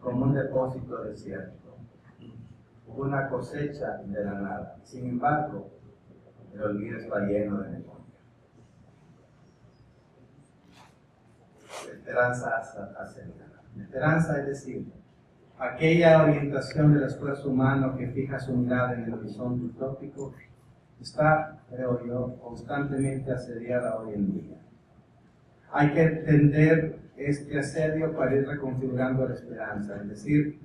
como un depósito desierto, una cosecha de la nada. Sin embargo, el olvido está lleno de memoria. La esperanza acelera. La esperanza, es decir, aquella orientación del esfuerzo humano que fija su mirada en el horizonte utópico, está, creo yo, constantemente asediada hoy en día. Hay que entender este asedio para ir reconfigurando la esperanza, es decir,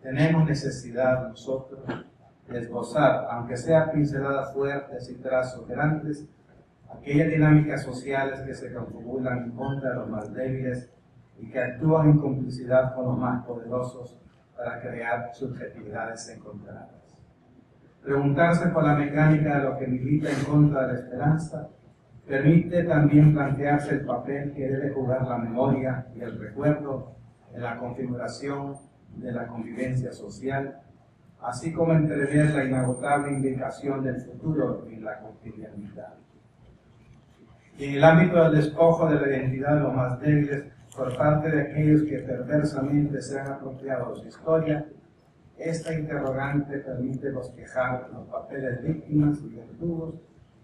tenemos necesidad nosotros de esbozar, aunque sea pinceladas fuertes y trazos grandes, aquellas dinámicas sociales que se confabulan en contra de los más débiles y que actúan en complicidad con los más poderosos para crear subjetividades encontradas. Preguntarse por la mecánica de lo que milita en contra de la esperanza permite también plantearse el papel que debe jugar la memoria y el recuerdo en la configuración de la convivencia social, así como entrever la inagotable indicación del futuro en la cotidianidad. Y en el ámbito del despojo de la identidad de los más débiles por parte de aquellos que perversamente se han apropiado de su historia, esta interrogante permite bosquejar los papeles víctimas y verdugos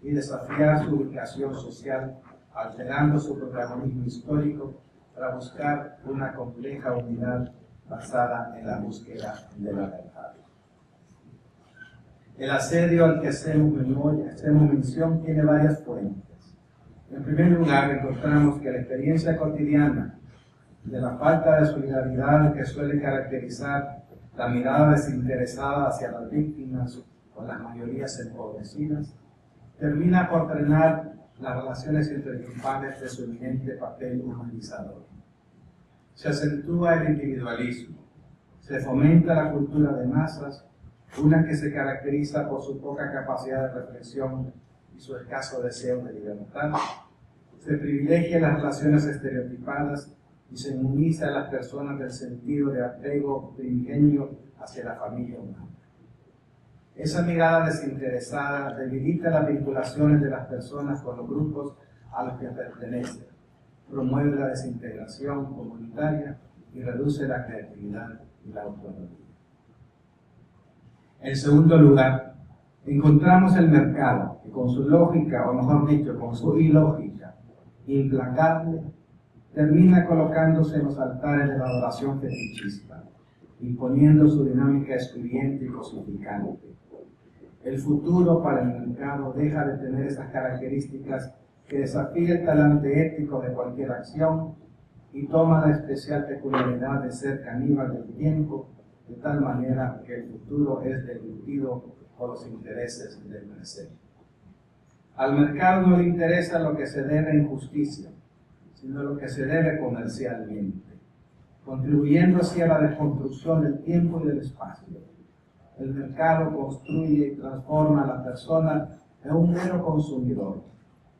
y desafiar su ubicación social, alterando su protagonismo histórico para buscar una compleja unidad basada en la búsqueda de la verdad. El asedio al que hacemos mención tiene varias fuentes. En primer lugar, encontramos que la experiencia cotidiana de la falta de solidaridad que suele caracterizar la mirada desinteresada hacia las víctimas o las mayorías empobrecidas, termina por frenar las relaciones intergrupales de su eminente papel humanizador. Se acentúa el individualismo, se fomenta la cultura de masas, una que se caracteriza por su poca capacidad de reflexión y su escaso deseo de libertad. Se privilegia las relaciones estereotipadas y se inmuniza a las personas del sentido de apego primigenio hacia la familia humana. Esa mirada desinteresada debilita las vinculaciones de las personas con los grupos a los que pertenecen, promueve la desintegración comunitaria y reduce la creatividad y la autonomía. En segundo lugar, encontramos el mercado, que con su lógica, o mejor dicho, con su ilógica implacable, termina colocándose en los altares de la adoración fetichista, imponiendo su dinámica excluyente y cosificante. El futuro para el mercado deja de tener esas características que desafía el talante ético de cualquier acción y toma la especial peculiaridad de ser caníbal del tiempo, de tal manera que el futuro es deglutido por los intereses del presente. Al mercado no le interesa lo que se debe en justicia, sino lo que se debe comercialmente, contribuyendo así a la desconstrucción del tiempo y del espacio. El mercado construye y transforma a la persona en un mero consumidor,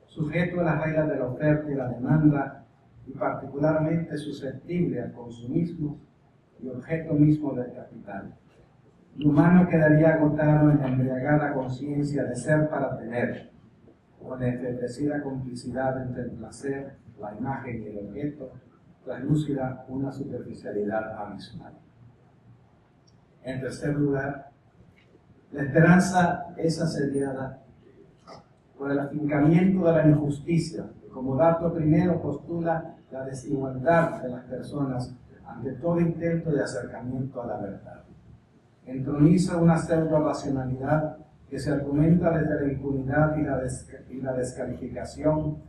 sujeto a las reglas de la oferta y la demanda, y particularmente susceptible al consumismo y objeto mismo del capital. El humano quedaría agotado en la embriagada conciencia de ser para tener, o en la enfebrecida complicidad entre el placer, la imagen y el objeto, translúcida una superficialidad abismal. En tercer lugar, la esperanza es asediada por el afincamiento de la injusticia, que como dato primero postula la desigualdad de las personas ante todo intento de acercamiento a la verdad. Entroniza una pseudo-racionalidad que se argumenta desde la impunidad y la descalificación,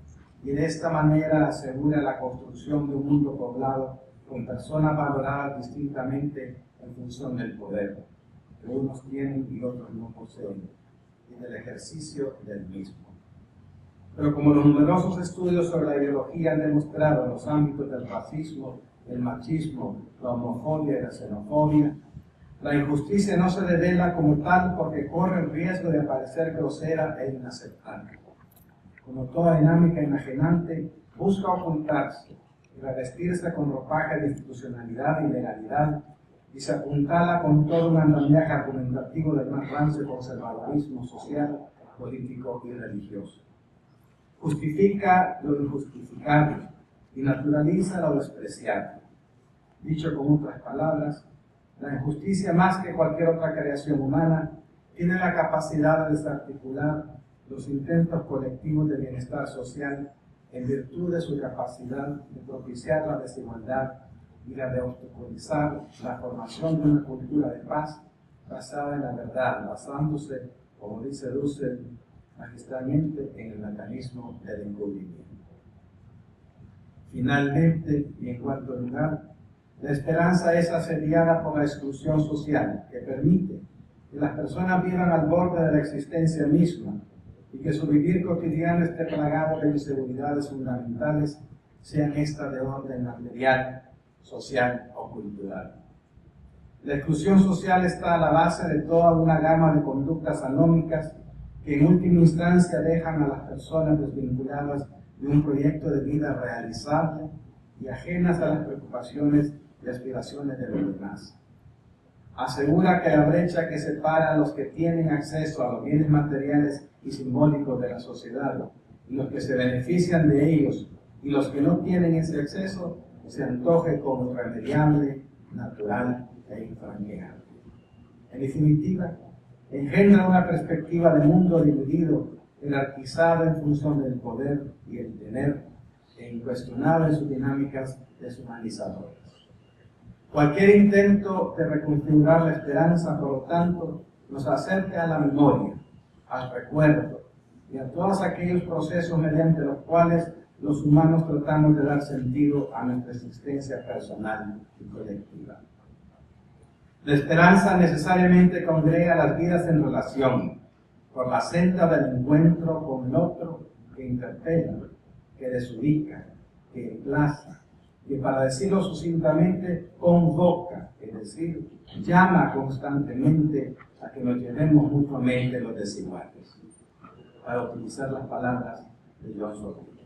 y de esta manera asegura la construcción de un mundo poblado con personas valoradas distintamente en función del poder, que unos tienen y otros no poseen, y del ejercicio del mismo. Pero como los numerosos estudios sobre la ideología han demostrado en los ámbitos del racismo, el machismo, la homofobia y la xenofobia, la injusticia no se revela como tal porque corre el riesgo de aparecer grosera e inaceptable. Como toda dinámica imaginante, busca ocultarse y revestirse con ropaje de institucionalidad y legalidad, y se apuntala con todo un andamiaje argumentativo del más rancio conservadurismo social, político y religioso. Justifica lo injustificable y naturaliza lo despreciable. Dicho con otras palabras, La injusticia, más que cualquier otra creación humana, tiene la capacidad de desarticular los intentos colectivos de bienestar social en virtud de su capacidad de propiciar la desigualdad y la de obstaculizar la formación de una cultura de paz basada en la verdad, basándose, como dice Dussel magistralmente, en el mecanismo del encubrimiento. Finalmente, y en cuarto lugar, la esperanza es asediada por la exclusión social, que permite que las personas vivan al borde de la existencia misma y que su vivir cotidiano esté plagado de inseguridades fundamentales, sean estas de orden material, social o cultural. La exclusión social está a la base de toda una gama de conductas anómicas que en última instancia dejan a las personas desvinculadas de un proyecto de vida realizable y ajenas a las preocupaciones y aspiraciones de los demás. Asegura que la brecha que separa a los que tienen acceso a los bienes materiales y simbólicos de la sociedad y los que se benefician de ellos y los que no tienen ese acceso se antoje como irremediable, natural e infranqueable. En definitiva, engendra una perspectiva de mundo dividido, jerarquizado en función del poder y el tener, e incuestionado en sus dinámicas deshumanizadoras. Cualquier intento de reconfigurar la esperanza, por lo tanto, nos acerca a la memoria, al recuerdo y a todos aquellos procesos mediante los cuales los humanos tratamos de dar sentido a nuestra existencia personal y colectiva. La esperanza necesariamente congrega las vidas en relación, por la senda del encuentro con el otro que interpela, que desubica, que emplaza, que para decirlo sucintamente, convoca, es decir, llama constantemente a que nos llevemos mutuamente los desiguales, para utilizar las palabras de John Sotelo.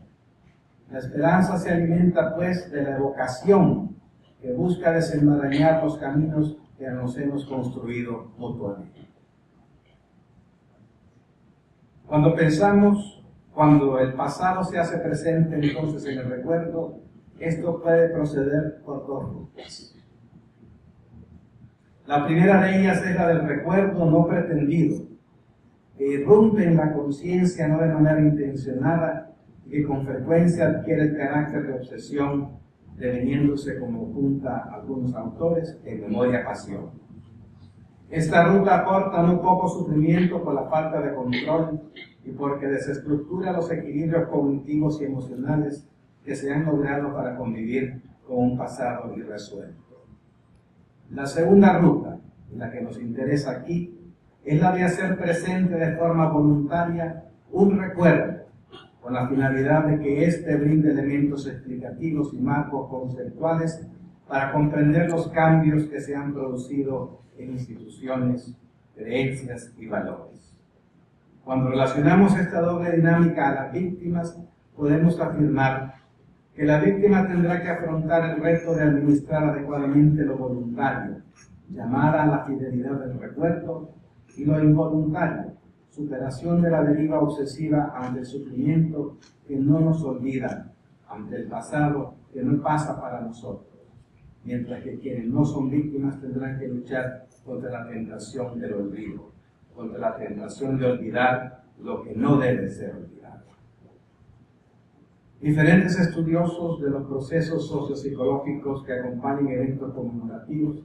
La esperanza se alimenta, pues, de la evocación que busca desenmarañar los caminos que nos hemos construido mutuamente. Cuando el pasado se hace presente entonces en el recuerdo, esto puede proceder por dos rutas. La primera de ellas es la del recuerdo no pretendido, que irrumpe en la conciencia no de manera intencionada y que con frecuencia adquiere el carácter de obsesión, deveniéndose, como apunta algunos autores, en memoria-pasión. Esta ruta aporta no poco sufrimiento por la falta de control y porque desestructura los equilibrios cognitivos y emocionales que se han logrado para convivir con un pasado irresuelto. La segunda ruta, la que nos interesa aquí, es la de hacer presente de forma voluntaria un recuerdo, con la finalidad de que éste brinde elementos explicativos y marcos conceptuales para comprender los cambios que se han producido en instituciones, creencias y valores. Cuando relacionamos esta doble dinámica a las víctimas, podemos afirmar que la víctima tendrá que afrontar el reto de administrar adecuadamente lo voluntario, llamar a la fidelidad del recuerdo, y lo involuntario, superación de la deriva obsesiva ante el sufrimiento que no nos olvida, ante el pasado que no pasa para nosotros, mientras que quienes no son víctimas tendrán que luchar contra la tentación del olvido, contra la tentación de olvidar lo que no debe ser olvidado. Diferentes estudiosos de los procesos sociopsicológicos que acompañan eventos conmemorativos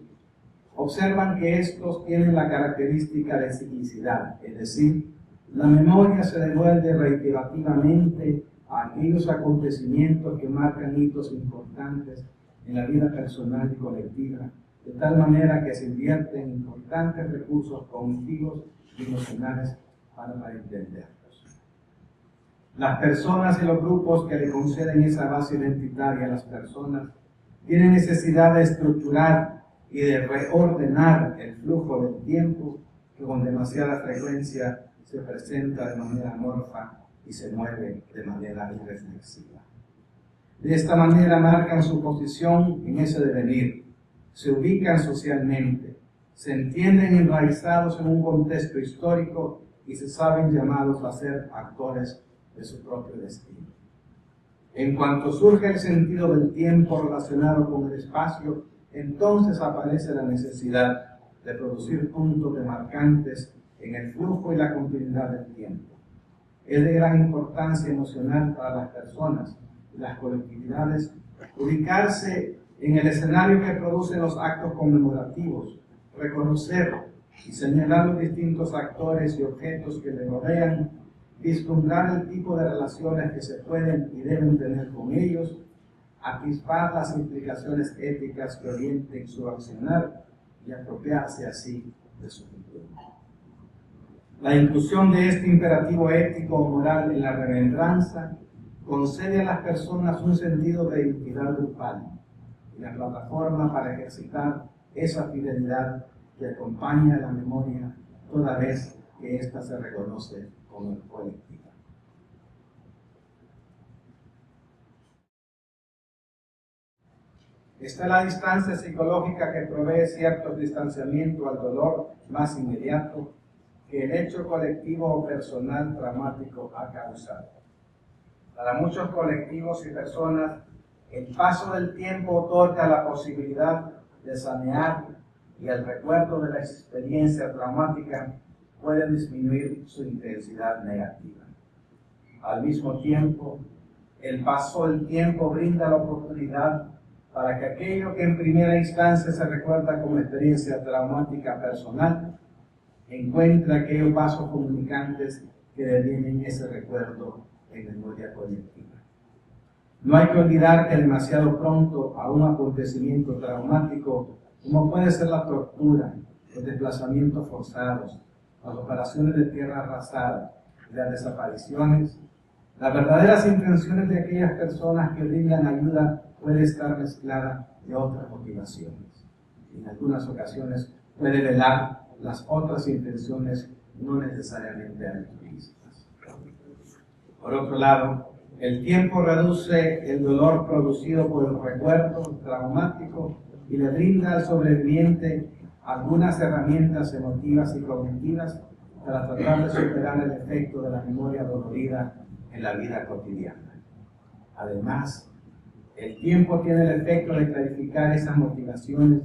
observan que estos tienen la característica de ciclicidad, es decir, la memoria se devuelve reiterativamente a aquellos acontecimientos que marcan hitos importantes en la vida personal y colectiva, de tal manera que se invierten importantes recursos cognitivos y emocionales para entenderlos. Las personas y los grupos que le conceden esa base identitaria a las personas tienen necesidad de estructurar y de reordenar el flujo del tiempo que con demasiada frecuencia se presenta de manera amorfa y se mueve de manera irreflexiva. De esta manera marcan su posición en ese devenir, se ubican socialmente, se entienden enraizados en un contexto histórico y se saben llamados a ser actores de su propio destino. En cuanto surge el sentido del tiempo relacionado con el espacio, entonces aparece la necesidad de producir puntos demarcantes en el flujo y la continuidad del tiempo. Es de gran importancia emocional para las personas y las colectividades ubicarse en el escenario que producen los actos conmemorativos, reconocer y señalar los distintos actores y objetos que le rodean, vislumbrar el tipo de relaciones que se pueden y deben tener con ellos, atisbar las implicaciones éticas que orienten su accionar y apropiarse así de su futuro. La inclusión de este imperativo ético o moral en la remembranza concede a las personas un sentido de identidad grupal y la plataforma para ejercitar esa fidelidad que acompaña a la memoria toda vez que ésta se reconoce como colectiva. Está la distancia psicológica que provee cierto distanciamiento al dolor más inmediato que el hecho colectivo o personal traumático ha causado. Para muchos colectivos y personas, el paso del tiempo otorga la posibilidad de sanear y el recuerdo de la experiencia traumática puede disminuir su intensidad negativa. Al mismo tiempo, el paso del tiempo brinda la oportunidad para que aquello que en primera instancia se recuerda como experiencia traumática personal encuentre aquellos vasos comunicantes que devienen ese recuerdo en memoria colectiva. No hay que olvidar que demasiado pronto a un acontecimiento traumático, como puede ser la tortura, los desplazamientos forzados, las operaciones de tierra arrasada y las desapariciones, las verdaderas intenciones de aquellas personas que brindan ayuda puede estar mezclada de otras motivaciones. En algunas ocasiones puede velar las otras intenciones no necesariamente altruistas. Por otro lado, el tiempo reduce el dolor producido por el recuerdo traumático y le brinda al sobreviviente algunas herramientas emotivas y cognitivas para tratar de superar el efecto de la memoria dolorida en la vida cotidiana. Además, el tiempo tiene el efecto de clarificar esas motivaciones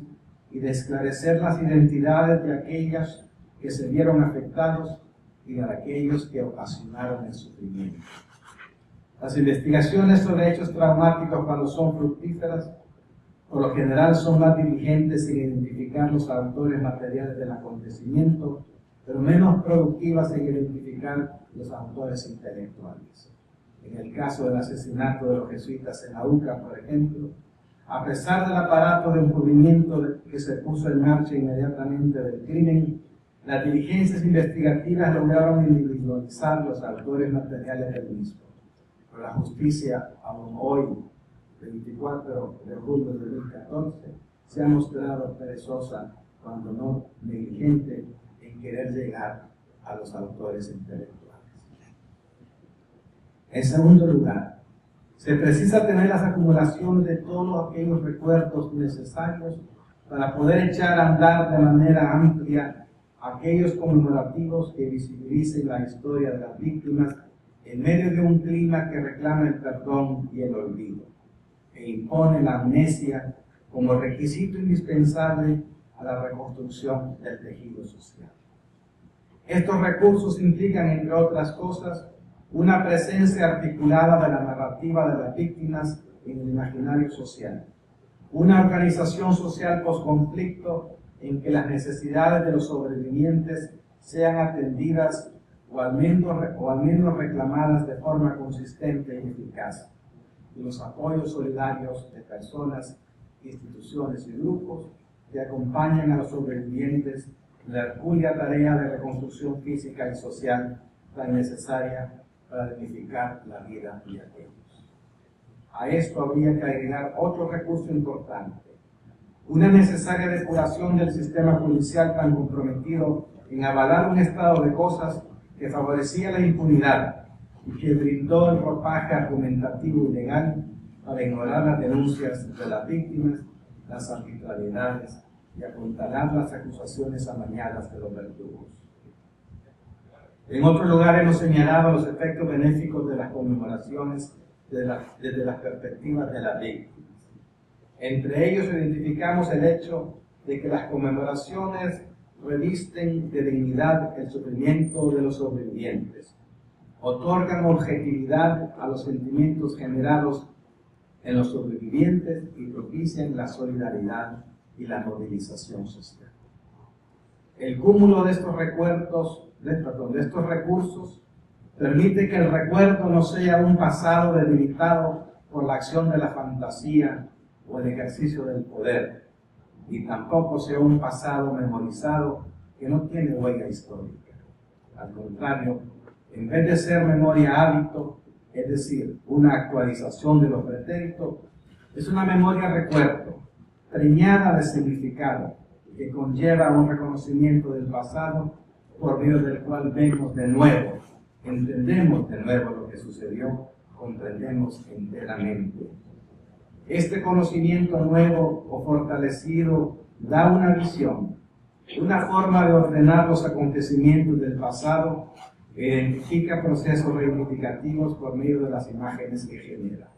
y de esclarecer las identidades de aquellas que se vieron afectados y de aquellos que ocasionaron el sufrimiento. Las investigaciones sobre hechos traumáticos, cuando son fructíferas, por lo general son más diligentes en identificar los autores materiales del acontecimiento, pero menos productivas en identificar los autores intelectuales. En el caso del asesinato de los jesuitas en Auca, por ejemplo, a pesar del aparato de encubrimiento que se puso en marcha inmediatamente del crimen, las diligencias investigativas lograron individualizar los autores materiales del mismo. Pero la justicia, aún hoy, 24 de julio de 2014, se ha mostrado perezosa, cuando no negligente, en querer llegar a los autores intelectuales. En segundo lugar, se precisa tener las acumulaciones de todos aquellos recuerdos necesarios para poder echar a andar de manera amplia aquellos conmemorativos que visibilicen la historia de las víctimas en medio de un clima que reclama el perdón y el olvido, e impone la amnesia como requisito indispensable a la reconstrucción del tejido social. Estos recursos implican, entre otras cosas, una presencia articulada de la narrativa de las víctimas en el imaginario social, una organización social posconflicto en que las necesidades de los sobrevivientes sean atendidas o al menos reclamadas de forma consistente y eficaz, y los apoyos solidarios de personas, instituciones y grupos que acompañan a los sobrevivientes en la hercúlea tarea de reconstrucción física y social tan necesaria para dignificar la vida de aquellos. A esto habría que agregar otro recurso importante, una necesaria depuración del sistema judicial tan comprometido en avalar un estado de cosas que favorecía la impunidad y que brindó el ropaje argumentativo y legal para ignorar las denuncias de las víctimas, las arbitrariedades y apuntalar las acusaciones amañadas de los verdugos. En otro lugar hemos señalado los efectos benéficos de las conmemoraciones desde las perspectivas de las víctimas. Entre ellos identificamos el hecho de que las conmemoraciones revisten de dignidad el sufrimiento de los sobrevivientes, otorgan objetividad a los sentimientos generados en los sobrevivientes y propician la solidaridad y la movilización social. El cúmulo de estos estos recursos permite que el recuerdo no sea un pasado debilitado por la acción de la fantasía o el ejercicio del poder, y tampoco sea un pasado memorizado que no tiene huella histórica. Al contrario, en vez de ser memoria hábito, es decir, una actualización de lo pretérito, es una memoria recuerdo, preñada de significado, que conlleva un reconocimiento del pasado por medio del cual vemos de nuevo, entendemos de nuevo lo que sucedió, comprendemos enteramente. Este conocimiento nuevo o fortalecido da una visión, una forma de ordenar los acontecimientos del pasado que identifica procesos reivindicativos por medio de las imágenes que genera.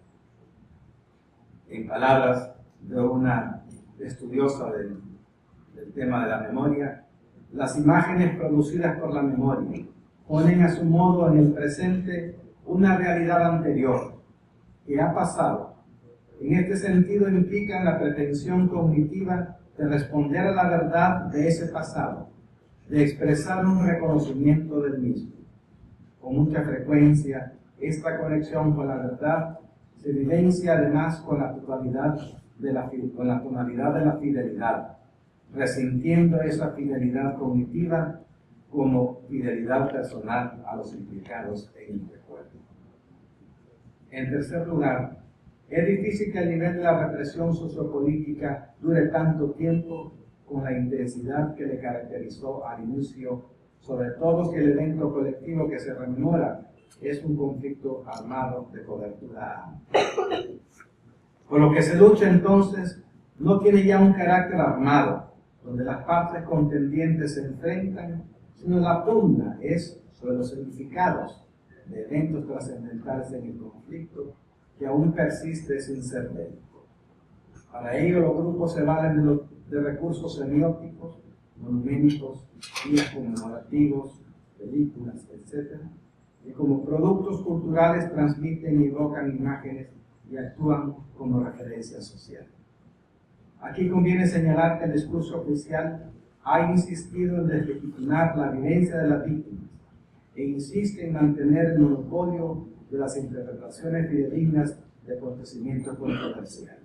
En palabras de una estudiosa del tema de la memoria, las imágenes producidas por la memoria ponen a su modo en el presente una realidad anterior que ha pasado. En este sentido implican la pretensión cognitiva de responder a la verdad de ese pasado, de expresar un reconocimiento del mismo. Con mucha frecuencia, esta conexión con la verdad se vivencia además con la tonalidad de la fidelidad, resintiendo esa fidelidad cognitiva como fidelidad personal a los implicados en el recuerdo. En tercer lugar, es difícil que el nivel de la represión sociopolítica dure tanto tiempo con la intensidad que le caracterizó al inicio, sobre todo si el evento colectivo que se rememora es un conflicto armado de cobertura amplia. Por lo que se lucha entonces no tiene ya un carácter armado, donde las partes contendientes se enfrentan, sino la pugna es sobre los significados de eventos trascendentales en el conflicto que aún persiste sin ser bélico. Para ello los grupos se valen de recursos semióticos, monumentos, días conmemorativos, películas, etc., y como productos culturales transmiten y evocan imágenes y actúan como referencia social. Aquí conviene señalar que el discurso oficial ha insistido en deslegitimar la vivencia de las víctimas e insiste en mantener el monopolio de las interpretaciones fidedignas de acontecimientos controversiales.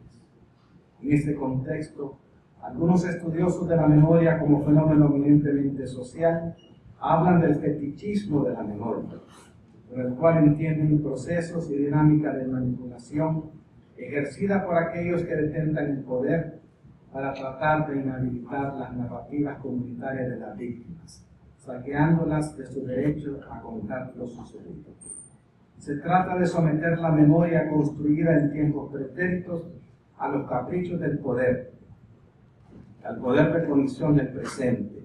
En este contexto, algunos estudiosos de la memoria como fenómeno eminentemente social hablan del fetichismo de la memoria, por el cual entienden procesos y dinámica de manipulación ejercida por aquellos que detentan el poder para tratar de inhabilitar las narrativas comunitarias de las víctimas, saqueándolas de su derecho a contar lo sucedido. Se trata de someter la memoria construida en tiempos pretéritos a los caprichos del poder, al poder de cognición del presente,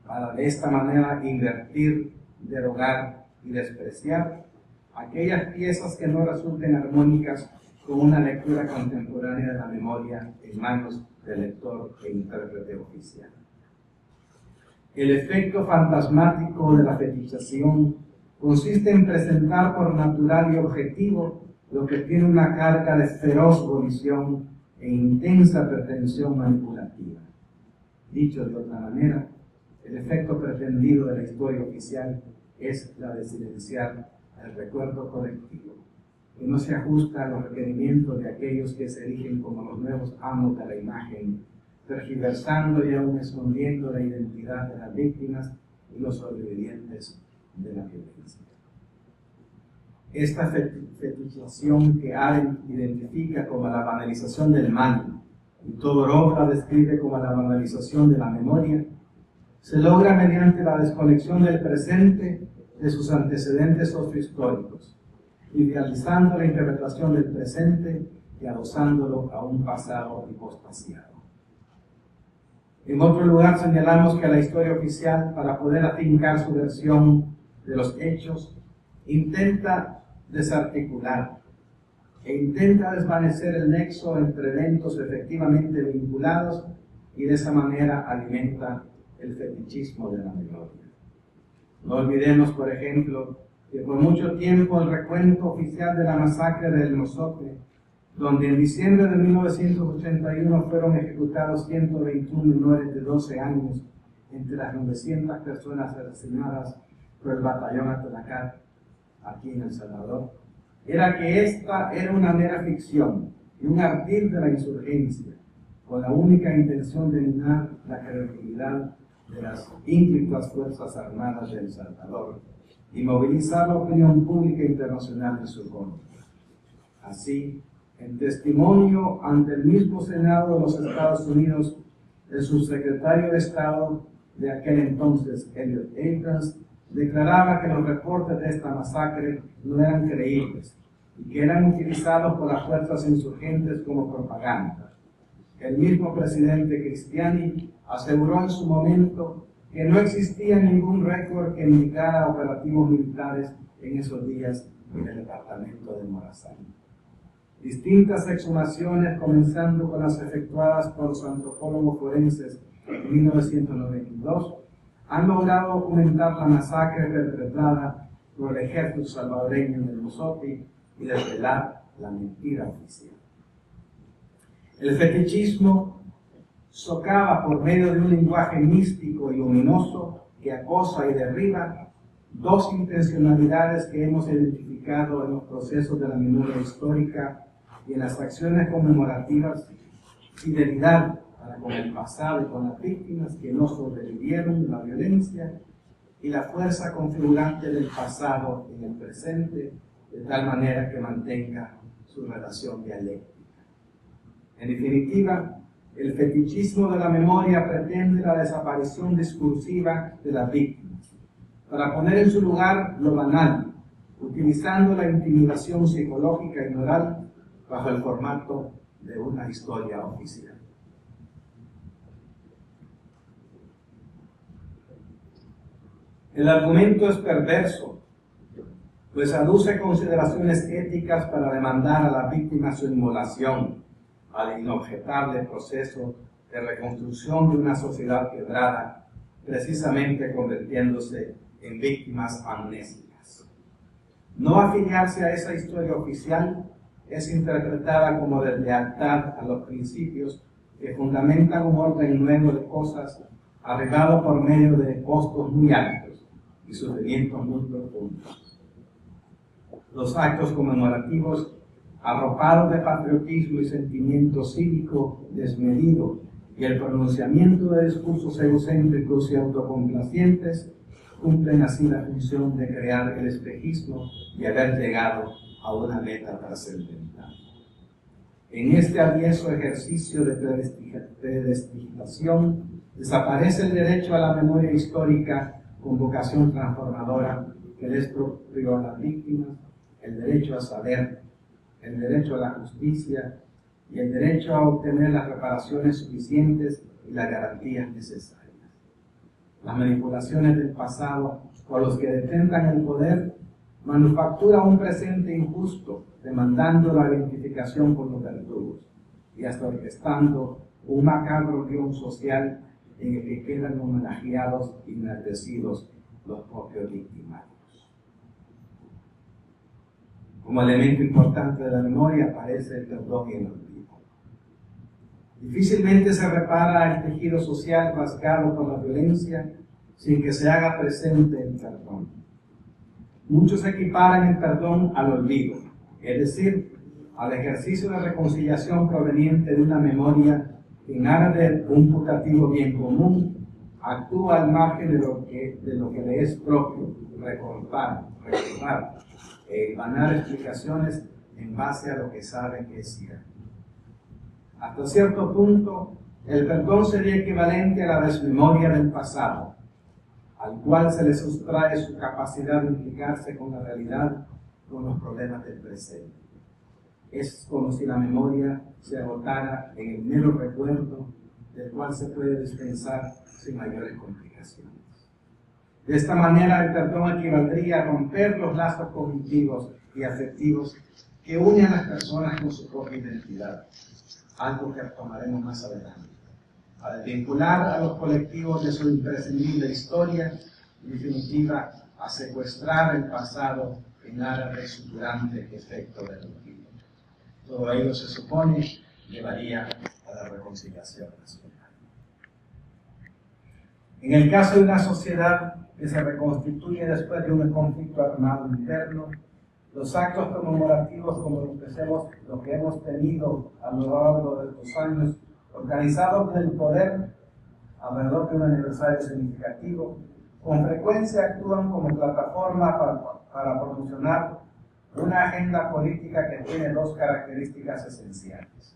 para de esta manera invertir, derogar y despreciar aquellas piezas que no resulten armónicas con una lectura contemporánea de la memoria en manos del lector e intérprete oficial. El efecto fantasmático de la fetichización consiste en presentar por natural y objetivo lo que tiene una carga de feroz volición e intensa pretensión manipulativa. Dicho de otra manera, el efecto pretendido de la historia oficial es la de silenciar el recuerdo colectivo, que no se ajusta a los requerimientos de aquellos que se erigen como los nuevos amos de la imagen, tergiversando y aún escondiendo la identidad de las víctimas y los sobrevivientes de la violencia. Esta fetichización que Arendt identifica como la banalización del mal y Todorov la describe como la banalización de la memoria, se logra mediante la desconexión del presente de sus antecedentes sociohistóricos, idealizando la interpretación del presente y adosándolo a un pasado hipospasiado. En otro lugar señalamos que la historia oficial, para poder afincar su versión de los hechos, intenta desarticular, e intenta desvanecer el nexo entre eventos efectivamente vinculados y de esa manera alimenta el fetichismo de la memoria. No olvidemos, por ejemplo, que por mucho tiempo el recuento oficial de la masacre del Mozote, donde en diciembre de 1981 fueron ejecutados 121 menores de 12 años entre las 900 personas asesinadas por el batallón Atalacat aquí en El Salvador, era que esta era una mera ficción y un ardid de la insurgencia, con la única intención de minar la credibilidad de las ínclitas Fuerzas Armadas de El Salvador y movilizar la opinión pública internacional en su contra. Así, en testimonio ante el mismo Senado de los Estados Unidos, el subsecretario de Estado de aquel entonces, Elliot Abrams, declaraba que los reportes de esta masacre no eran creíbles y que eran utilizados por las fuerzas insurgentes como propaganda. El mismo presidente Cristiani aseguró en su momento que no existía ningún récord que indicara operativos militares en esos días en el departamento de Morazán. Distintas exhumaciones, comenzando con las efectuadas por los antropólogos forenses en 1992, han logrado documentar la masacre perpetrada por el ejército salvadoreño en el Mozote y desvelar la mentira oficial. El fetichismo socava por medio de un lenguaje místico y luminoso que acosa y derriba dos intencionalidades que hemos identificado en los procesos de la memoria histórica y en las acciones conmemorativas: fidelidad para con el pasado y con las víctimas que no sobrevivieron la violencia, y la fuerza configurante del pasado en el presente, de tal manera que mantenga su relación dialéctica. En definitiva, el fetichismo de la memoria pretende la desaparición discursiva de las víctimas, para poner en su lugar lo banal, utilizando la intimidación psicológica y moral bajo el formato de una historia oficial. El argumento es perverso, pues aduce consideraciones éticas para demandar a la víctima su inmolación al inobjetable proceso de reconstrucción de una sociedad quebrada, precisamente convirtiéndose en víctimas amnésicas. No afiliarse a esa historia oficial es interpretada como deslealtad a los principios que fundamentan un orden nuevo de cosas arribado por medio de costos muy altos y sufrimientos muy profundos. Los actos conmemorativos, arropados de patriotismo y sentimiento cívico desmedido, y el pronunciamiento de discursos egocéntricos y autocomplacientes, cumplen así la función de crear el espejismo y haber llegado a una meta trascendental. En este avieso ejercicio de predestinación desaparece el derecho a la memoria histórica con vocación transformadora que les propio a las víctimas, el derecho a saber, el derecho a la justicia y el derecho a obtener las reparaciones suficientes y las garantías necesarias. Las manipulaciones del pasado por los que detentan el poder manufactura un presente injusto, demandando la identificación con los verdugos y hasta orquestando un macabro guión social en el que quedan homenajeados y enaltecidos los propios victimarios. Como elemento importante de la memoria aparece el perdón y el olvido. Difícilmente se repara el tejido social rasgado por la violencia sin que se haga presente el perdón. Muchos equiparan el perdón al olvido, es decir, al ejercicio de reconciliación proveniente de una memoria que en aras de un putativo bien común actúa al margen de lo que le es propio, recordar, ganar explicaciones en base a lo que sabe que es cierto. Hasta cierto punto, el perdón sería equivalente a la desmemoria del pasado, al cual se le sustrae su capacidad de implicarse con la realidad, con los problemas del presente. Es como si la memoria se agotara en el mero recuerdo del cual se puede dispensar sin mayores complicaciones. De esta manera, el perdón equivaldría a romper los lazos cognitivos y afectivos que une a las personas con su propia identidad, algo que retomaremos más adelante, al vincular a los colectivos de su imprescindible historia, en definitiva, a secuestrar el pasado en aras de su durante efecto de olvido. Todo ello se supone llevaría a la reconciliación nacional. En el caso de una sociedad que se reconstituye después de un conflicto armado interno, los actos conmemorativos como los que hemos tenido a lo largo de estos años, organizados del poder alrededor de un aniversario significativo, con frecuencia actúan como plataforma para promocionar una agenda política que tiene dos características esenciales.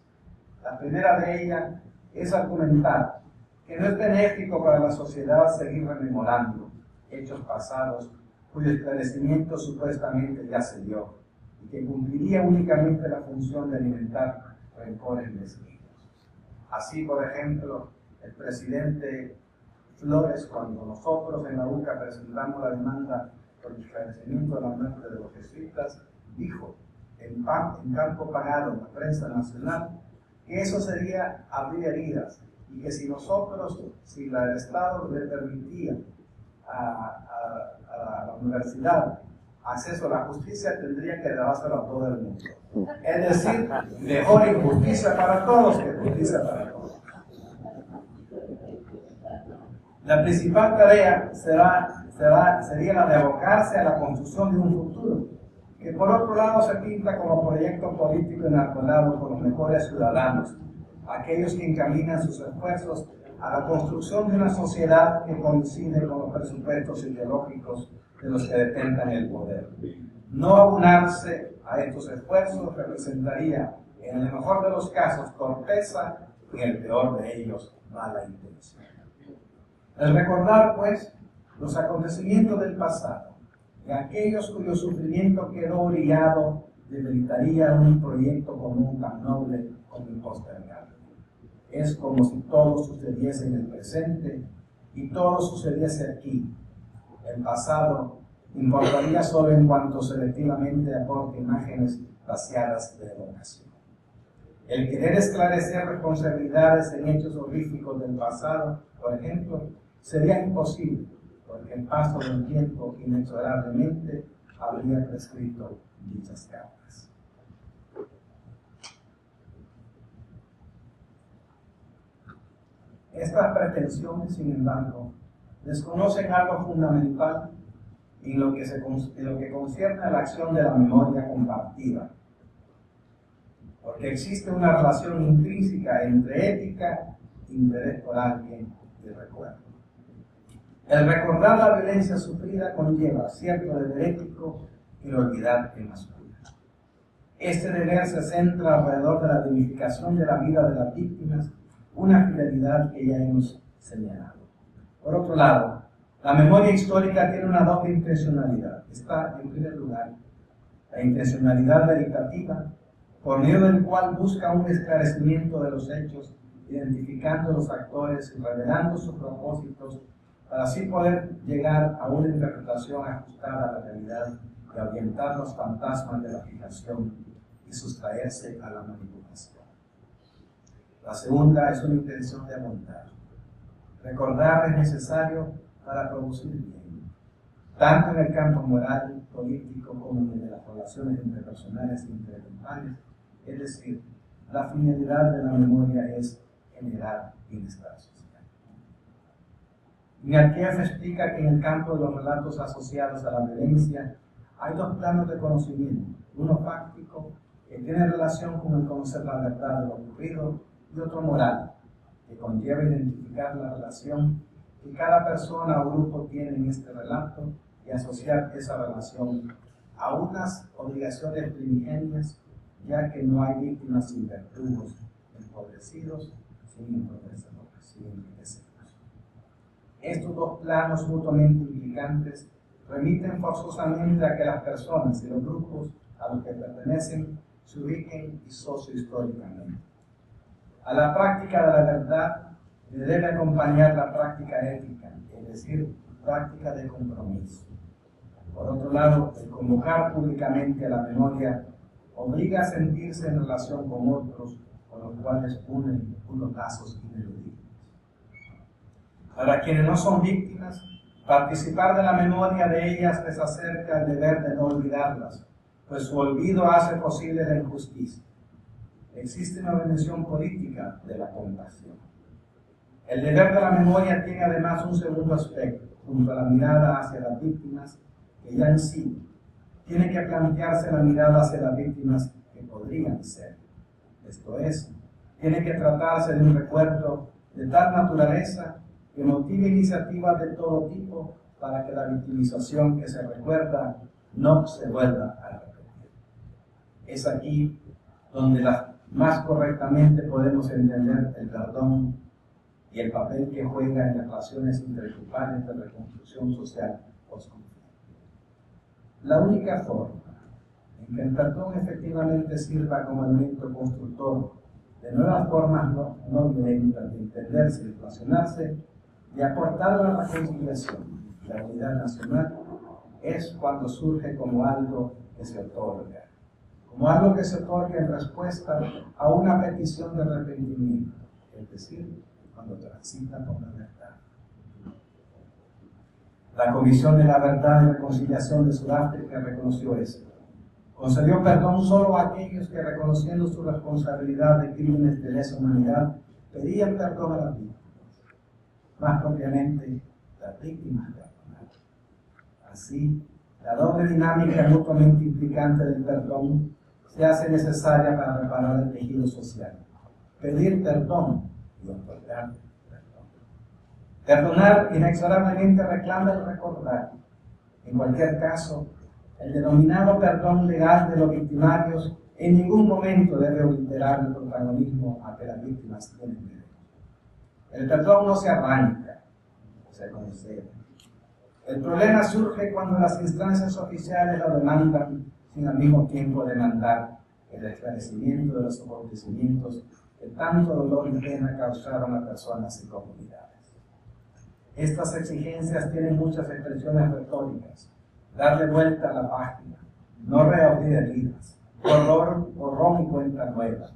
La primera de ellas es argumentar que no es benéfico para la sociedad seguir rememorando hechos pasados cuyo esclarecimiento supuestamente ya se dio y que cumpliría únicamente la función de alimentar rencores mezquinos. Así, por ejemplo, el presidente Flores, cuando nosotros en la UCA presentamos la demanda por el esclarecimiento de la muerte de los jesuitas, dijo en campo pagado en la prensa nacional que eso sería abrir heridas y que si el Estado le permitía a la universidad acceso a la justicia, tendría que dárselo a todo el mundo. Es decir, mejor injusticia para todos que justicia para todos. La principal tarea sería la de abocarse a la construcción de un futuro, que por otro lado se pinta como proyecto político enarbolado por los mejores ciudadanos, aquellos que encaminan sus esfuerzos a la construcción de una sociedad que coincide con los presupuestos ideológicos de los que detentan el poder. No abonarse a estos esfuerzos representaría, en el mejor de los casos, torpeza y en el peor de ellos, mala intención. El recordar, pues, los acontecimientos del pasado y aquellos cuyo sufrimiento quedó orillado debilitaría un proyecto común tan noble como impostergable. Es como si todo sucediese en el presente y todo sucediese aquí. El pasado importaría solo en cuanto selectivamente aporte imágenes vaciadas de evocación. El querer esclarecer responsabilidades en hechos horríficos del pasado, por ejemplo, sería imposible, porque el paso del tiempo inexorablemente habría prescrito dichas causas. Estas pretensiones, sin embargo, desconocen algo fundamental en lo que concierne a la acción de la memoria compartida, porque existe una relación intrínseca entre ética, interés por alguien y recuerdo. El recordar la violencia sufrida conlleva cierto deber ético y la olvidar el masculino. Este deber se centra alrededor de la dignificación de la vida de las víctimas, una finalidad que ya hemos señalado. Por otro lado, la memoria histórica tiene una doble intencionalidad. Está, en primer lugar, la intencionalidad veritativa, por medio del cual busca un esclarecimiento de los hechos, identificando los actores y revelando sus propósitos, para así poder llegar a una interpretación ajustada a la realidad y ahuyentar los fantasmas de la fijación y sustraerse a la manipulación. La segunda es una intención de amontar. Recordar es necesario para producir bien, tanto en el campo moral, político, como en el de las relaciones interpersonales e intergrupales. Es decir, la finalidad de la memoria es generar bienestar social. Iñárritu explica que en el campo de los relatos asociados a la violencia hay dos planos de conocimiento, uno fáctico, que tiene relación con el conocer la verdad de lo ocurrido, y otro moral, que conlleva identificar la relación que cada persona o grupo tiene en este relato y asociar esa relación a unas obligaciones primigenias, ya que no hay víctimas sin verdugos, empobrecidos sin enriquecerlos. Estos dos planos mutuamente implicantes remiten forzosamente a que las personas y los grupos a los que pertenecen se ubiquen sociohistóricamente. A la práctica de la verdad le debe acompañar la práctica ética, es decir, práctica de compromiso. Por otro lado, el convocar públicamente a la memoria obliga a sentirse en relación con otros con los cuales unen unos lazos ineludibles. Para quienes no son víctimas, participar de la memoria de ellas les acerca al deber de no olvidarlas, pues su olvido hace posible la injusticia. Existe una dimensión política de la compasión. El deber de la memoria tiene además un segundo aspecto, junto a la mirada hacia las víctimas, que ya en sí tiene que plantearse la mirada hacia las víctimas que podrían ser. Esto es, tiene que tratarse de un recuerdo de tal naturaleza que motive iniciativas de todo tipo para que la victimización que se recuerda no se vuelva a repetir. Es aquí donde más correctamente podemos entender el perdón y el papel que juega en las relaciones intergrupales de reconstrucción social post-conflicto. La única forma en que el perdón efectivamente sirva como elemento constructor de nuevas formas no violentas de entenderse y relacionarse, de aportar la reconciliación y la unidad nacional, es cuando surge como algo que se otorga. Como algo que se otorga en respuesta a una petición de arrepentimiento, es decir, cuando transita por la verdad. La Comisión de la Verdad y Reconciliación de Sudáfrica reconoció esto. Concedió perdón solo a aquellos que, reconociendo su responsabilidad de crímenes de lesa humanidad, pedían perdón a las víctimas. Más propiamente, las víctimas perdonaron. Así, la doble dinámica mutuamente implicante del perdón se hace necesaria para reparar el tejido social. Pedir perdón y otorgar perdón. Perdonar inexorablemente reclama el recordar. En cualquier caso, el denominado perdón legal de los victimarios en ningún momento debe obliterar el protagonismo a que las víctimas tienen derecho. El perdón no se arranca, se concede. El problema surge cuando las instancias oficiales lo demandan sin al mismo tiempo demandar el esclarecimiento de los acontecimientos que tanto dolor y pena causaron a personas y comunidades. Estas exigencias tienen muchas expresiones retóricas: darle vuelta a la página, no reabrir heridas, borrón y cuenta nueva.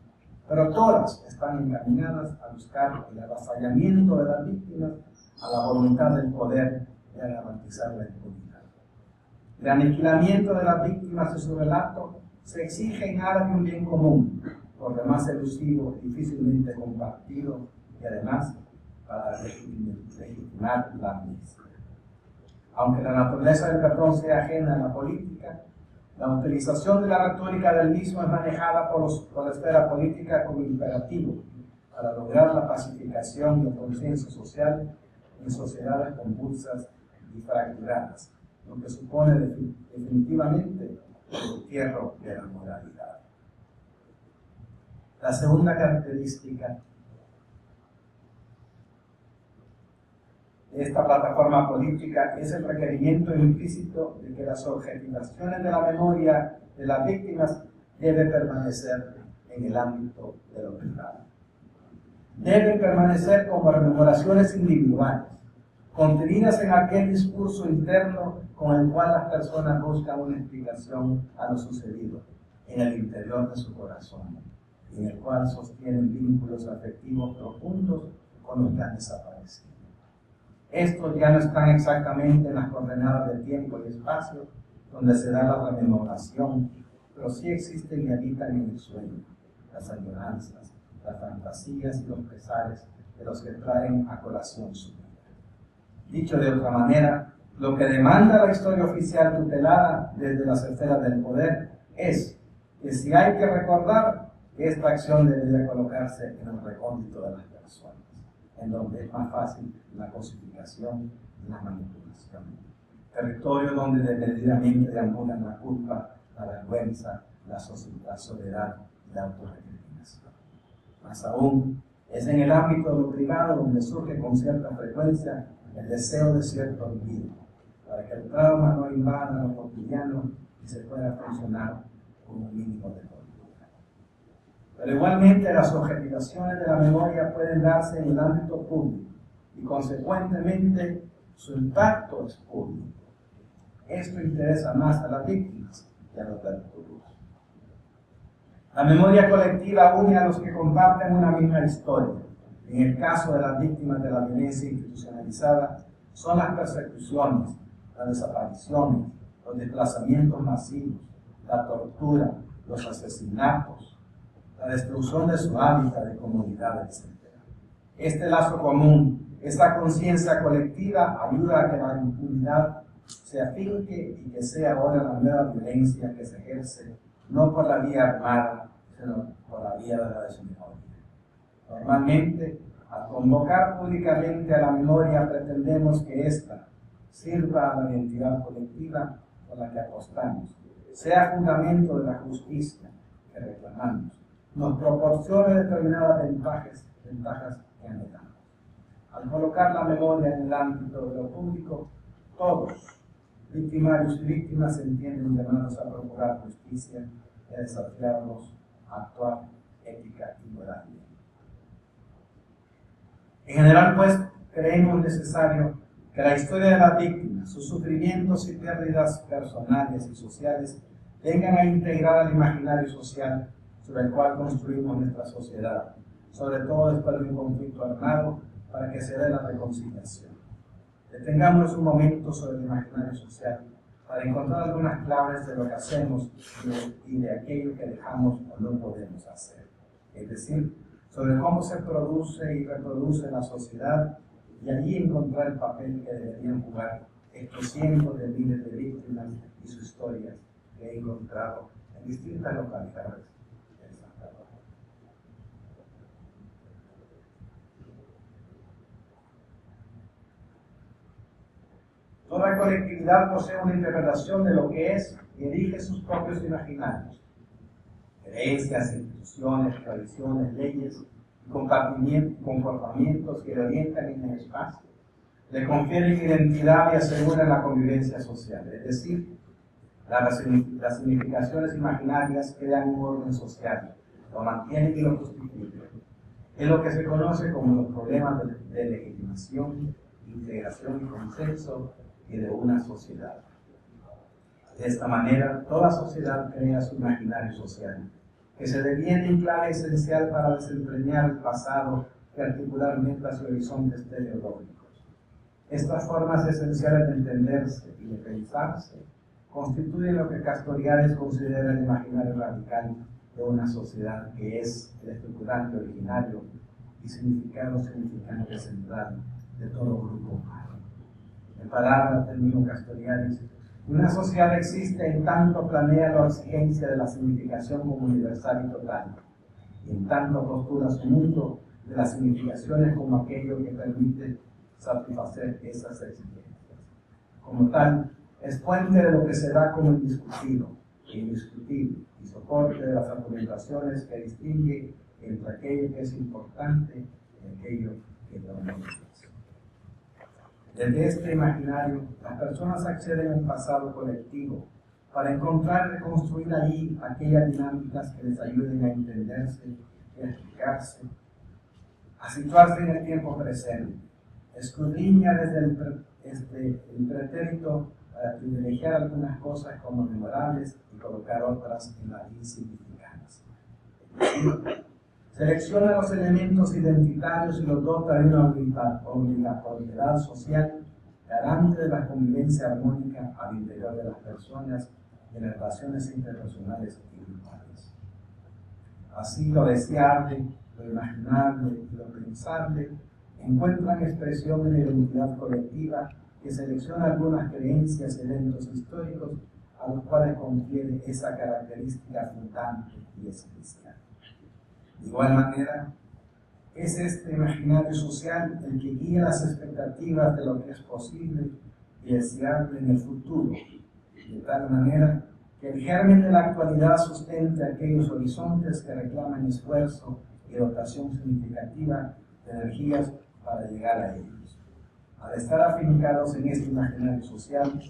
Pero todas están encaminadas a buscar el avasallamiento de las víctimas a la voluntad del poder y a garantizar la impunidad. El aniquilamiento de las víctimas y su relato se exige en aras de un bien común, por demás elusivo, difícilmente compartido y además para legitimar la amnistía. Aunque la naturaleza del perdón sea ajena a la política, la utilización de la retórica del mismo es manejada por la esfera política como imperativo para lograr la pacificación y el consenso social en sociedades convulsas y fracturadas, lo que supone definitivamente el entierro de la moralidad. La segunda característica de esta plataforma política es el requerimiento implícito de que las objetivaciones de la memoria de las víctimas deben permanecer en el ámbito de lo privado. Deben permanecer como rememoraciones individuales, contenidas en aquel discurso interno con el cual las personas buscan una explicación a lo sucedido en el interior de su corazón, en el cual sostienen vínculos afectivos profundos con los que han desaparecido. Estos ya no están exactamente en las coordenadas del tiempo y espacio donde se da la rememoración, pero sí existen y habitan en el sueño, las añoranzas, las fantasías y los pesares de los que traen a colación su vida. Dicho de otra manera, lo que demanda la historia oficial tutelada desde las esferas del poder es que si hay que recordar, esta acción debería colocarse en el recóndito de las personas, en donde es más fácil la cosificación y la manipulación. Territorio donde desmedidamente deambulan la culpa, la vergüenza, la soledad y la autorrecriminación. Más aún, es en el ámbito de lo privado donde surge con cierta frecuencia el deseo de cierto olvido, para que el trauma no invada lo cotidiano y se pueda funcionar con un mínimo de cordura. Pero igualmente las objetivaciones de la memoria pueden darse en el ámbito público y consecuentemente su impacto es público. Esto interesa más a las víctimas que a los verdugos. La memoria colectiva une a los que comparten una misma historia. En el caso de las víctimas de la violencia institucionalizada, son las persecuciones, las desapariciones, los desplazamientos masivos, la tortura, los asesinatos, la destrucción de su hábitat, de comunidades, etc. Este lazo común, esta conciencia colectiva, ayuda a que la impunidad se afinque y que sea ahora la nueva violencia que se ejerce no por la vía armada, sino por la vía de la desmemoria. Normalmente, al convocar públicamente a la memoria, pretendemos que ésta sirva a la identidad colectiva por la que apostamos, sea fundamento de la justicia que reclamamos, nos proporcione determinadas ventajas que anhelamos. Al colocar la memoria en el ámbito de lo público, todos, victimarios y víctimas, se entienden llamados a procurar justicia y a desafiarlos a actuar ética y moralmente. En general, pues, creemos necesario que la historia de las víctimas, sus sufrimientos y pérdidas personales y sociales vengan a integrar al imaginario social sobre el cual construimos nuestra sociedad, sobre todo después de un conflicto armado, para que se dé la reconciliación. Detengamos un momento sobre el imaginario social para encontrar algunas claves de lo que hacemos y de aquello que dejamos o no podemos hacer. Es decir, sobre cómo se produce y reproduce la sociedad, y allí encontrar el papel que deberían jugar estos cientos de miles de víctimas y sus historias que he encontrado en distintas localidades de El Salvador. Toda colectividad posee una interpretación de lo que es y elige sus propios imaginarios. Creencias, instituciones, tradiciones, leyes y comportamientos que le orientan en el espacio, le confieren identidad y aseguran la convivencia social. Es decir, las significaciones imaginarias crean un orden social, lo mantienen y lo justifican. Es lo que se conoce como los problemas de legitimación, integración y consenso y de una sociedad. De esta manera, toda sociedad crea su imaginario social, que se deviene en clave esencial para desentrañar el pasado y articular metas y horizontes teleológicos. Estas formas esenciales de entenderse y de pensarse constituyen lo que Castoriadis considera el imaginario radical de una sociedad, que es el estructurante originario y significante central de todo grupo humano. En palabras del mismo Castoriadis, una sociedad existe en tanto planea la exigencia de la significación como universal y total, y en tanto postula su mundo de las significaciones como aquello que permite satisfacer esas exigencias. Como tal, es fuente de lo que se da como indiscutido e indiscutible, y soporte de las argumentaciones que distingue entre aquello que es importante y aquello que no lo es. Desde este imaginario, las personas acceden a un pasado colectivo para encontrar y reconstruir allí aquellas dinámicas que les ayuden a entenderse y a explicarse, a situarse en el tiempo presente. Escudriña desde el pretérito para privilegiar algunas cosas como memorables y colocar otras en las insignificantes. Selecciona los elementos identitarios y los dota de una obligatoriedad social garante de la convivencia armónica al interior de las personas y en las relaciones interpersonales y grupales. Así, lo deseable, lo imaginable y lo pensable encuentran expresión en la identidad colectiva, que selecciona algunas creencias y eventos históricos a los cuales confiere esa característica fundante y esencial. De igual manera, es este imaginario social el que guía las expectativas de lo que es posible y deseable en el futuro, de tal manera que el germen de la actualidad sustente aquellos horizontes que reclaman esfuerzo y dotación significativa de energías para llegar a ellos. Al estar afincados en este imaginario social,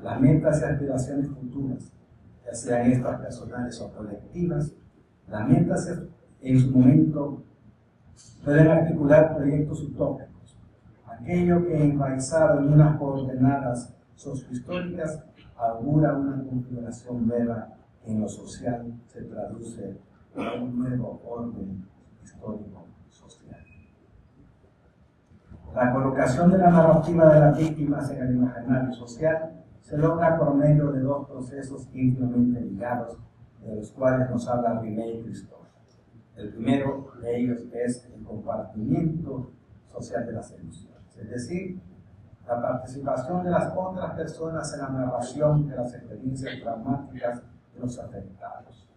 las metas y aspiraciones futuras, ya sean estas personales o colectivas, las metas en su momento pueden articular proyectos utópicos, aquello que enraizado en unas coordenadas sociohistóricas augura una configuración nueva que en lo social se traduce para un nuevo orden histórico social. La colocación de la narrativa de las víctimas en el imaginario social se logra por medio de dos procesos íntimamente ligados, de los cuales nos habla René Christophe. El primero de ellos es el compartimiento social de las emociones, es decir, la participación de las otras personas en la narración de las experiencias traumáticas de los afectados.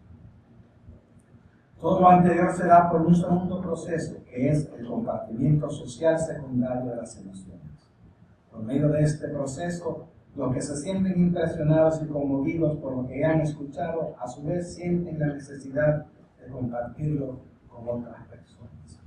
Todo lo anterior se da por un segundo proceso, que es el compartimiento social secundario de las emociones. Por medio de este proceso, los que se sienten impresionados y conmovidos por lo que han escuchado, a su vez sienten la necesidad de compartirlo con otras personas.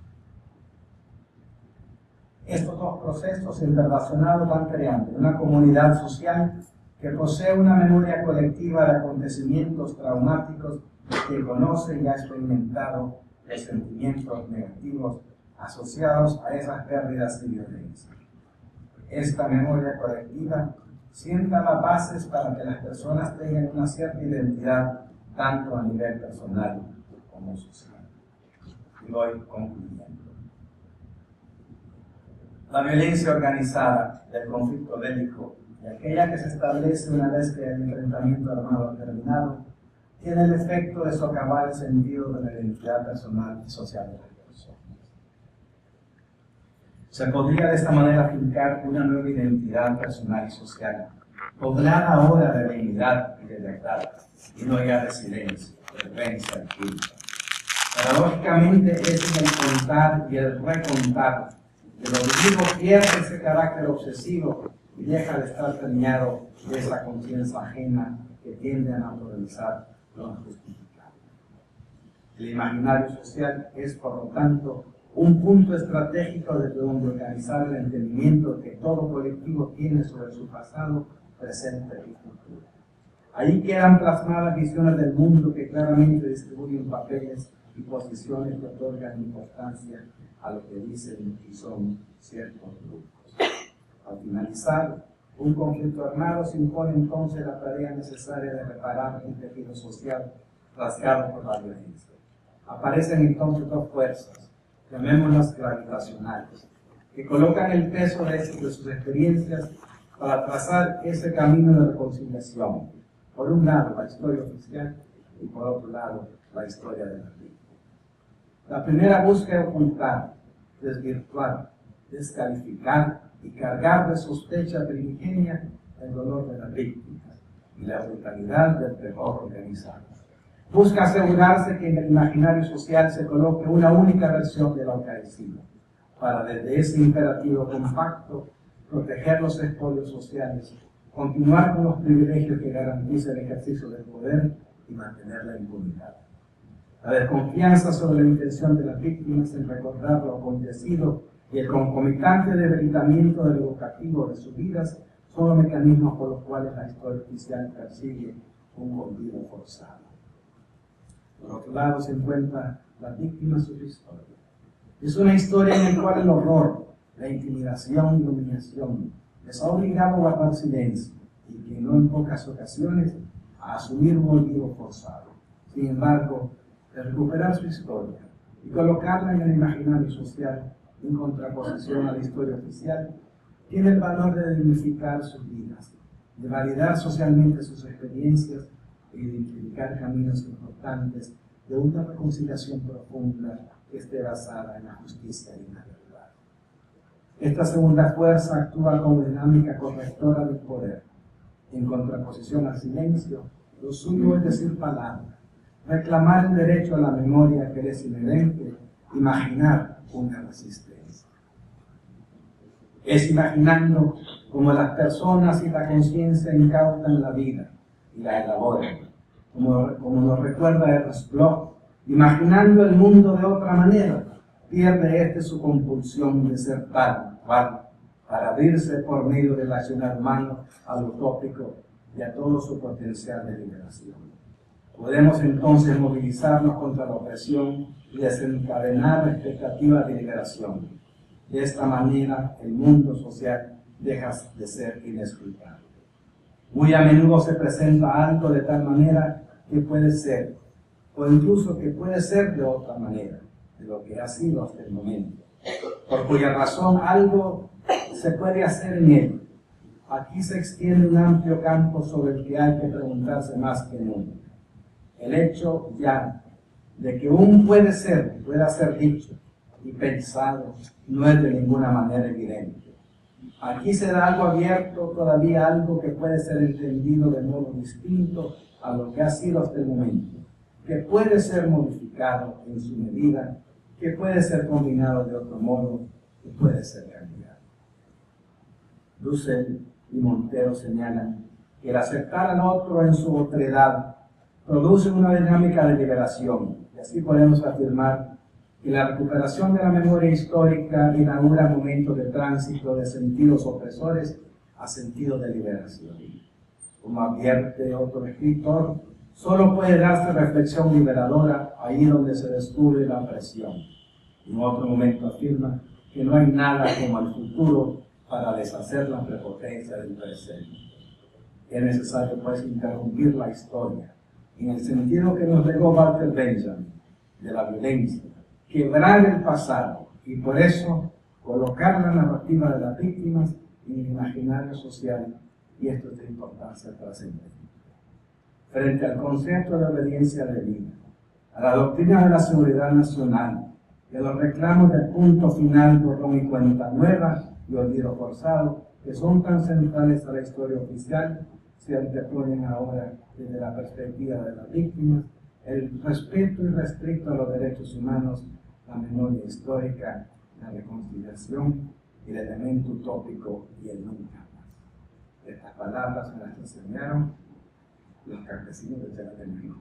Estos dos procesos interrelacionados van creando una comunidad social que posee una memoria colectiva de acontecimientos traumáticos, que conoce y ha experimentado los sentimientos negativos asociados a esas pérdidas y violencia. Esta memoria colectiva sienta las bases para que las personas tengan una cierta identidad, tanto a nivel personal como social. Y voy concluyendo. La violencia organizada del conflicto bélico y aquella que se establece una vez que el enfrentamiento armado ha terminado, tiene el efecto de socavar el sentido de la identidad personal y social de las personas. Se podría de esta manera fincar una nueva identidad personal y social, poblada ahora de dignidad y de verdad, y no ya de silencio, vergüenza y culpa. Paradójicamente es en el contar y el recontar que lo vivido pierde ese carácter obsesivo y deja de estar permeado de esa conciencia ajena que tiende a naturalizar lo injustificable. El imaginario social es, por lo tanto, un punto estratégico desde donde organizar el entendimiento que todo colectivo tiene sobre su pasado, presente y futuro. Ahí quedan plasmadas visiones del mundo que claramente distribuyen papeles y posiciones que otorgan importancia a lo que dicen y son ciertos grupos. Al finalizar, un conflicto armado se impone entonces la tarea necesaria de reparar un tejido social rasgado por la violencia. Aparecen entonces dos fuerzas, llamémoslas gravitacionales, que colocan el peso de sus experiencias para trazar ese camino de reconciliación. Por un lado, la historia oficial y por otro lado, la historia de la vida. La primera busca ocultar, desvirtuar, descalificar y cargar de sospecha primigenia el dolor de las víctimas y la brutalidad del terror organizado. Busca asegurarse que en el imaginario social se coloque una única versión de lo acaecido, para desde ese imperativo compacto proteger los espolios sociales, continuar con los privilegios que garanticen el ejercicio del poder y mantener la impunidad. La desconfianza sobre la intención de las víctimas en recordar lo acontecido y el concomitante debilitamiento del evocativo de sus vidas son los mecanismos por los cuales la historia oficial persigue un olvido forzado. Por otro lado se encuentra las víctimas de su historia. Es una historia en la cual el horror, la intimidación y la humillación les ha obligado a guardar silencio y que no en pocas ocasiones a asumir un olvido forzado. Sin embargo, de recuperar su historia y colocarla en el imaginario social en contraposición a la historia oficial, tiene el valor de dignificar sus vidas, de validar socialmente sus experiencias e identificar caminos importantes de una reconciliación profunda que esté basada en la justicia y en la verdad. Esta segunda fuerza actúa como dinámica correctora del poder. En contraposición al silencio, lo suyo es decir palabras, reclamar el derecho a la memoria que es inherente, imaginar una resistencia. Es imaginando como las personas y la conciencia incautan la vida y la elaboran, como nos recuerda Ernst Bloch, imaginando el mundo de otra manera, pierde su compulsión de ser tal cual, para abrirse por medio del accionar humano al utópico y a todo su potencial de liberación. Podemos entonces movilizarnos contra la opresión y desencadenar la expectativa de liberación. De esta manera, el mundo social deja de ser inescrutable. Muy a menudo se presenta algo de tal manera que puede ser o incluso que puede ser de otra manera, de lo que ha sido hasta el momento, por cuya razón algo se puede hacer en él. Aquí se extiende un amplio campo sobre el que hay que preguntarse más que nunca. El hecho ya de que un puede ser, pueda ser dicho y pensado, no es de ninguna manera evidente. Aquí se da algo abierto, todavía algo que puede ser entendido de modo distinto a lo que ha sido hasta el momento, que puede ser modificado en su medida, que puede ser combinado de otro modo, que puede ser cambiado. Dussel y Montero señalan que el aceptar al otro en su otredad produce una dinámica de liberación, y así podemos afirmar que la recuperación de la memoria histórica inaugura momentos de tránsito de sentidos opresores a sentidos de liberación. Como advierte otro escritor, solo puede darse reflexión liberadora ahí donde se descubre la opresión. En otro momento afirma que no hay nada como el futuro para deshacer la prepotencia del presente. Es necesario pues interrumpir la historia, en el sentido que nos legó Walter Benjamin, de la violencia, quebrar el pasado y por eso colocar la narrativa de las víctimas en el imaginario social, y esto es de importancia trascendente. Frente al concepto de obediencia debida, a la doctrina de la seguridad nacional y a los reclamos del punto final, borrón y cuenta nueva y olvido forzado, que son tan centrales a la historia oficial, se anteponen ahora desde la perspectiva de las víctimas, el respeto irrestricto a los derechos humanos, la memoria histórica, la reconciliación, el elemento utópico y el nunca más. Estas palabras me las enseñaron los campesinos de Tierra del Río.